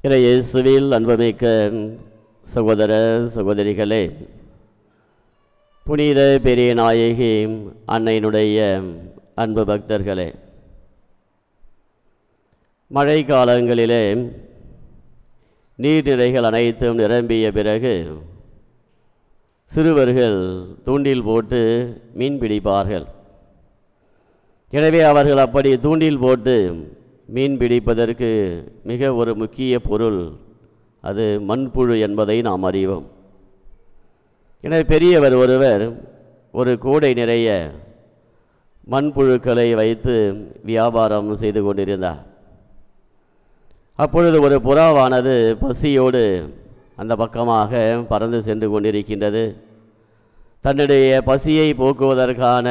இயேசுவில் அன்புமிக்க சகோதர சகோதரிகளே, புனித பெரிய நாயகி அன்னையினுடைய அன்பு பக்தர்களே, மழை காலங்களிலே நீர்நிலைகள் அனைத்தும் நிரம்பிய பிறகு சிறுவர்கள் தூண்டில் போட்டு மீன் பிடிப்பார்கள். எனவே அவர்கள் அப்படி தூண்டில் போட்டு மீன் பிடிப்பதற்கு மிக ஒரு முக்கிய பொருள் அது மண்புழு என்பதை நாம் அறிவோம். எனவே பெரியவர் ஒருவர் ஒரு கூடை நிறைய மண்புழுக்களை வைத்து வியாபாரம் செய்து கொண்டிருந்தார். அப்பொழுது ஒரு புறாவானது பசியோடு அந்த பக்கமாக பறந்து சென்று கொண்டிருக்கின்றது. தன்னுடைய பசியை போக்குவதற்கான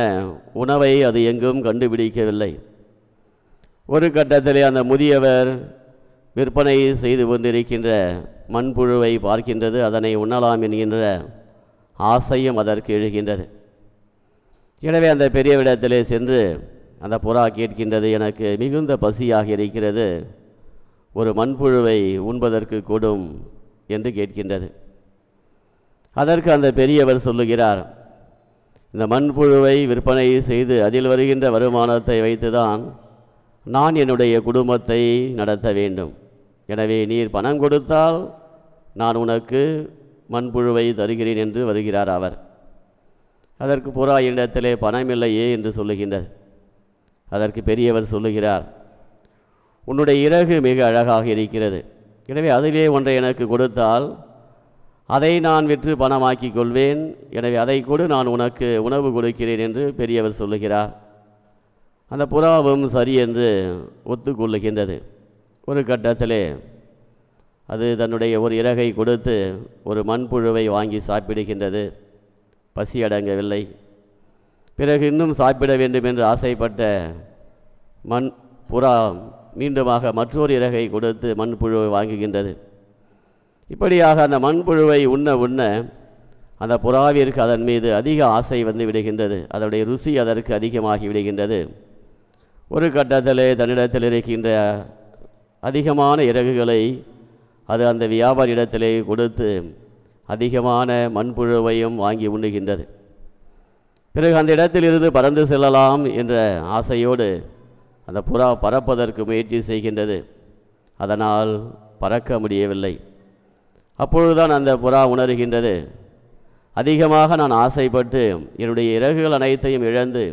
உணவை அது எங்கும் கண்டுபிடிக்கவில்லை. ஒரு கட்டத்திலே அந்த முதியவர் விற்பனை செய்து கொண்டிருக்கின்ற மண்புழுவை பார்க்கின்றது. அதனை உண்ணலாம் என்கின்ற ஆசையும் அதற்கு எழுகின்றது. எனவே அந்த பெரியவிடத்திலே சென்று அந்த புறா கேட்கின்றது, எனக்கு மிகுந்த பசியாக இருக்கிறது, ஒரு மண்புழுவை உண்பதற்கு கூடும் என்று கேட்கின்றது. அதற்கு அந்த பெரியவர் சொல்லுகிறார், இந்த மண்புழுவை விற்பனை செய்து அதில் வருகின்ற வருமானத்தை வைத்துதான் நான் என்னுடைய குடும்பத்தை நடத்த வேண்டும். எனவே நீர் பணம் கொடுத்தால் நான் உனக்கு மண்புழுவை தருகிறேன் என்று வருகிறார் அவர். அதற்கு புறா இடத்திலே பணம் இல்லையே என்று சொல்லுகின்றது. அதற்கு பெரியவர் சொல்லுகிறார், உன்னுடைய இறகு மிக அழகாக இருக்கிறது, எனவே அதிலே ஒன்றை எனக்கு கொடுத்தால் அதை நான் விற்று பணமாக்கி கொள்வேன், எனவே அதை கொடு, நான் உனக்கு உணவு கொடுக்கிறேன் என்று பெரியவர் சொல்லுகிறார். அந்த புறாவும் சரி என்று ஒத்துக்கொள்ளுகின்றது. ஒரு கட்டத்திலே அது தன்னுடைய ஒரு இறகை கொடுத்து ஒரு மண்புழுவை வாங்கி சாப்பிடுகின்றது. பசி அடங்கவில்லை. பிறகு இன்னும் சாப்பிட வேண்டும் என்று ஆசைப்பட்ட புறா மீண்டுமாக மற்றொரு இறகை கொடுத்து மண்புழுவை வாங்குகின்றது. இப்படியாக அந்த மண்புழுவை உண்ண உண்ண அந்த புறாவிற்கு அதன் மீது அதிக ஆசை வந்து விடுகின்றது. அதனுடைய ருசி அதற்கு அதிகமாகி விடுகின்றது. ஒரு கட்டத்திலே தன்னிடத்தில் இருக்கின்ற அதிகமான இறகுகளை அது அந்த வியாபார இடத்திலே கொடுத்து அதிகமான மண்புழுவையும் வாங்கி உண்ணுகின்றது. பிறகு அந்த இடத்திலிருந்து பறந்து செல்லலாம் என்ற ஆசையோடு அந்த புறா பறப்பதற்கு முயற்சி செய்கின்றது. அதனால் பறக்க முடியவில்லை. அப்பொழுதுதான் அந்த புறா உணர்கின்றது, அதிகமாக நான் ஆசைப்பட்டு என்னுடைய இறகுகள் அனைத்தையும் இழந்து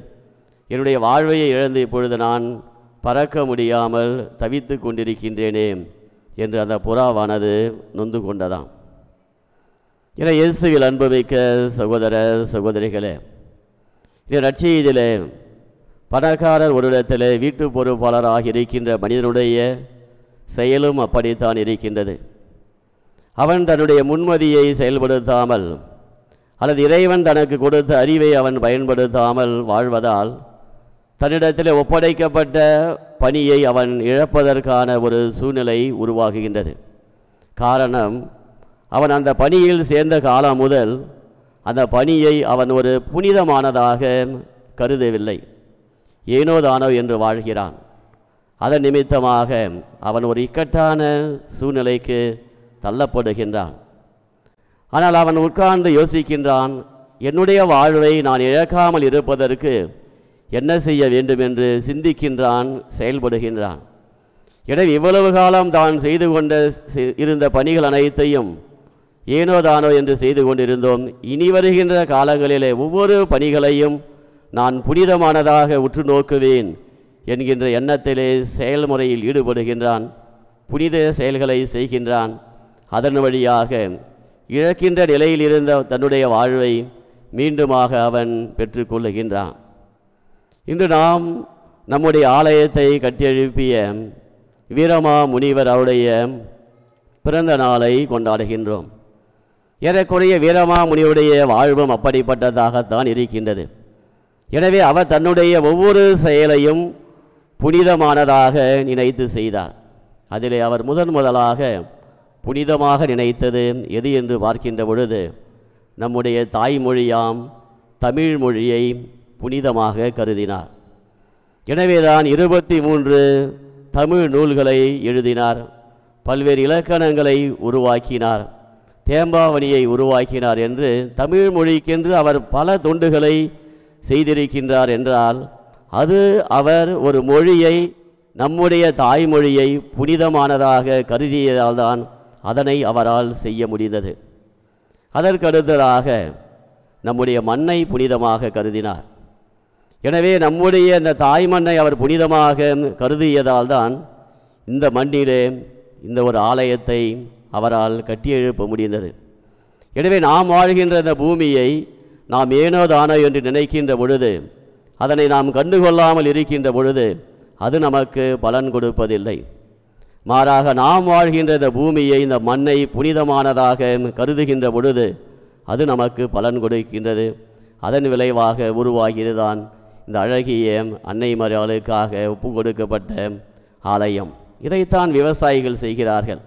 என்னுடைய வாழ்வையை இழந்து இப்பொழுது நான் பறக்க முடியாமல் தவித்து கொண்டிருக்கின்றேனே என்று அந்த புறாவானது நொந்து கொண்டதாம். என இயேசுவில் அன்புமிக்க சகோதர சகோதரிகளே, இந்த நற்செய்தியிலே பணக்காரர் ஒரு இடத்திலே வீட்டு பொறுப்பாளராக இருக்கின்ற மனிதனுடைய செயலும் அப்படித்தான் இருக்கின்றது. அவன் தன்னுடைய முன்மதியை செயல்படுத்தாமல் அல்லது இறைவன் தனக்கு கொடுத்த அறிவை அவன் பயன்படுத்தாமல் வாழ்வதால் தன்னிடத்தில் ஒப்படைக்கப்பட்ட பணியை அவன் இழப்பதற்கான ஒரு சூழ்நிலை உருவாகுகின்றது. காரணம், அவன் அந்த பணியில் சேர்ந்த காலம் முதல் அந்த பணியை அவன் ஒரு புனிதமானதாக கருதவில்லை. ஏனோ தானோ என்று வாழ்கிறான். அதன் நிமித்தமாக அவன் ஒரு இக்கட்டான சூழ்நிலைக்கு தள்ளப்படுகின்றான். ஆனால் அவன் உட்கார்ந்து யோசிக்கின்றான், என்னுடைய வாழ்வை நான் இழக்காமல் இருப்பதற்கு என்ன செய்ய வேண்டும் என்று சிந்திக்கின்றான், செயல்படுகின்றான். எனவே இவ்வளவு காலம் தான் செய்து கொண்ட இருந்த பணிகள் அனைத்தையும் ஏனோ தானோ என்று செய்து கொண்டிருந்தோம். இனி வருகின்ற காலங்களிலே ஒவ்வொரு பணிகளையும் நான் புனிதமானதாக உற்று நோக்குவேன் என்கின்ற எண்ணத்திலே செயல்முறையில் ஈடுபடுகின்றான். புனித செயல்களை செய்கின்றான். அதன் வழியாக இழக்கின்ற நிலையில் இருந்த தன்னுடைய வாழ்வை மீண்டுமாக அவன் பெற்றுக்கொள்ளுகின்றான். இன்று நாம் நம்முடைய ஆலயத்தை கட்டியெழுப்பிய வீரமா முனிவர் அவருடைய பிறந்த நாளை கொண்டாடுகின்றோம். ஏறக்குறைய வீரமா முனிவருடைய வாழ்வும் அப்படிப்பட்டதாகத்தான் இருக்கின்றது. எனவே அவர் தன்னுடைய ஒவ்வொரு செயலையும் புனிதமானதாக நினைத்து செய்தார். அதிலே அவர் முதலாக புனிதமாக நினைத்தது எது என்று பார்க்கின்ற பொழுது நம்முடைய தாய்மொழியாம் தமிழ் மொழியை புனிதமாக கருதினார். எனவேதான் 23 தமிழ் நூல்களை எழுதினார். பல்வேறு இலக்கணங்களை உருவாக்கினார், தேம்பாவணியை உருவாக்கினார் என்று தமிழ் மொழிக்கென்று அவர் பல தொண்டுகளை செய்திருக்கின்றார் என்றால் அது அவர் ஒரு மொழியை, நம்முடைய தாய்மொழியை புனிதமானதாக கருதியதால்தான் அதனை அவரால் செய்ய முடிந்தது. அதற்கடுத்ததாக நம்முடைய மண்ணை புனிதமாக கருதினார். எனவே நம்முடைய இந்த தாய் மண்ணை அவர் புனிதமாக கருதியதால் தான் இந்த மண்ணிலே இந்த ஒரு ஆலயத்தை அவரால் கட்டியெழுப்ப முடிந்தது. எனவே நாம் வாழ்கின்ற இந்த பூமியை நாம் ஏனோ தானோ என்று நினைக்கின்ற பொழுது, அதனை நாம் கண்டுகொள்ளாமல் இருக்கின்ற பொழுது அது நமக்கு பலன் கொடுப்பதில்லை. மாறாக நாம் வாழ்கின்ற இந்த பூமியை, இந்த மண்ணை புனிதமானதாக கருதுகின்ற பொழுது அது நமக்கு பலன் கொடுக்கின்றது. அதன் விளைவாக உருவாகியதுதான் இந்த அழகிய அன்னை மரியாளுக்காக ஒப்பு கொடுக்கப்பட்ட ஆலயம். இதைத்தான் விவசாயிகள் செய்கிறார்கள்.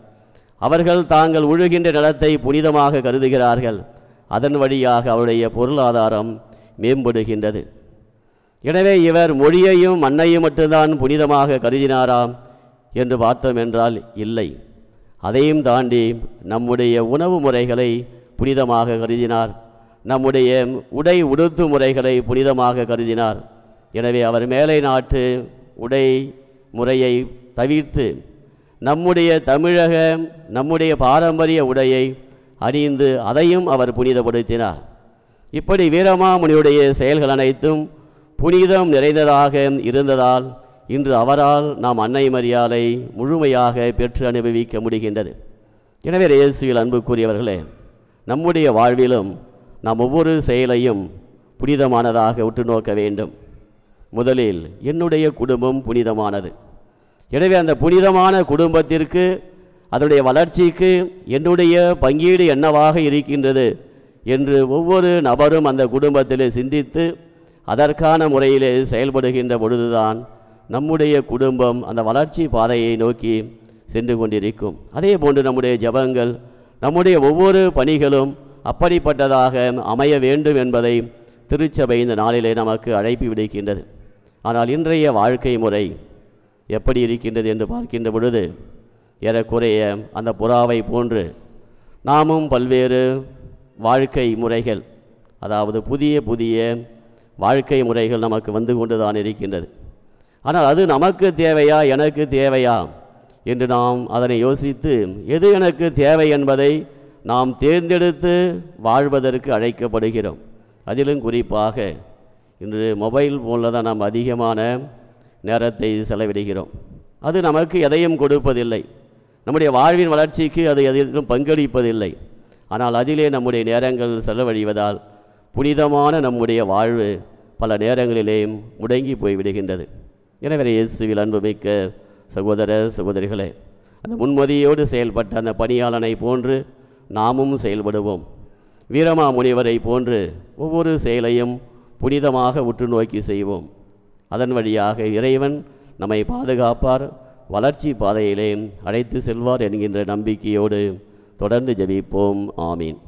அவர்கள் தாங்கள் உழுகின்ற நிலத்தை புனிதமாக கருதுகிறார்கள். அதன் வழியாக அவருடைய பொருளாதாரம் மேம்படுகின்றது. எனவே இவர் மொழியையும் மண்ணையும் மட்டும்தான் புனிதமாக கருதினாராம் என்று பார்த்தோம் என்றால் இல்லை. அதையும் தாண்டி நம்முடைய உணவு முறைகளை புனிதமாக கருதினார், நம்முடைய உடை உடுத்து முறைகளை புனிதமாக கருதினார். எனவே அவர் மேலை நாட்டு உடை முறையை தவிர்த்து நம்முடைய தமிழக, நம்முடைய பாரம்பரிய உடையை அணிந்து அதையும் அவர் புனிதப்படுத்தினார். இப்படி வீரமாமுனியுடைய செயல்கள் அனைத்தும் புனிதம் நிறைந்ததாக இருந்ததால் இன்று அவரால் நாம் அன்னை மரியாளை முழுமையாக பெற்று அனுபவிக்க முடிகின்றது. எனவே இயேசுவில் அன்புக்குரியவர்களே, நம்முடைய வாழ்விலும் நாம் ஒவ்வொரு செயலையும் புனிதமானதாக உற்று நோக்க வேண்டும். முதலில் என்னுடைய குடும்பம் புனிதமானது. எனவே அந்த புனிதமான குடும்பத்திற்கு, அதனுடைய வளர்ச்சிக்கு என்னுடைய பங்கீடு என்னவாக இருக்கின்றது என்று ஒவ்வொரு நபரும் அந்த குடும்பத்திலே சிந்தித்து அதற்கான முறையிலே செயல்படுகின்ற பொழுதுதான் நம்முடைய குடும்பம் அந்த வளர்ச்சி பாதையை நோக்கி சென்று கொண்டிருக்கும். அதே போன்று நம்முடைய ஜபங்கள், நம்முடைய ஒவ்வொரு பணிகளும் அப்படிப்பட்டதாக அமைய வேண்டும் என்பதை திருச்சபை இந்த நாளிலே நமக்கு அழைப்பு விடுக்கின்றது. ஆனால் இன்றைய வாழ்க்கை முறை எப்படி இருக்கின்றது என்று பார்க்கின்ற பொழுது ஏறக்குறைய அந்த புறாவை போன்று நாமும் பல்வேறு வாழ்க்கை முறைகள், அதாவது புதிய புதிய வாழ்க்கை முறைகள் நமக்கு வந்து கொண்டு தான் இருக்கின்றது. ஆனால் அது நமக்கு தேவையா, எனக்கு தேவையா என்று நாம் அதனை யோசித்து எது எனக்கு தேவை என்பதை நாம் தேர்ந்தெடுத்து வாழ்வதற்கு அழைக்கப்படுகிறோம். அதிலும் குறிப்பாக இன்று மொபைல் ஃபோனில் தான் நாம் அதிகமான நேரத்தை செலவிடுகிறோம். அது நமக்கு எதையும் கொடுப்பதில்லை, நம்முடைய வாழ்வின் வளர்ச்சிக்கு அது எதிலும் பங்களிப்பதில்லை. ஆனால் அதிலே நம்முடைய நேரங்கள் செலவழிவதால் புனிதமான நம்முடைய வாழ்வு பல நேரங்களிலே முடங்கி போய்விடுகின்றது. எனவே இயேசுவில் அன்புமிக்க சகோதர சகோதரிகளே, அந்த முன்மதியோடு செயல்பட்ட அந்த பணியாளனை போன்று நாமும் செயல்படுவோம். வீரமாமுனிவரை போன்று ஒவ்வொரு செயலையும் புனிதமாக உற்று நோக்கி செய்வோம். அதன் வழியாக இறைவன் நம்மை பாதுகாப்பார், வளர்ச்சி பாதையிலே அழைத்து செல்வார் என்கின்ற நம்பிக்கையோடு தொடர்ந்து ஜெபிப்போம். ஆமீன்.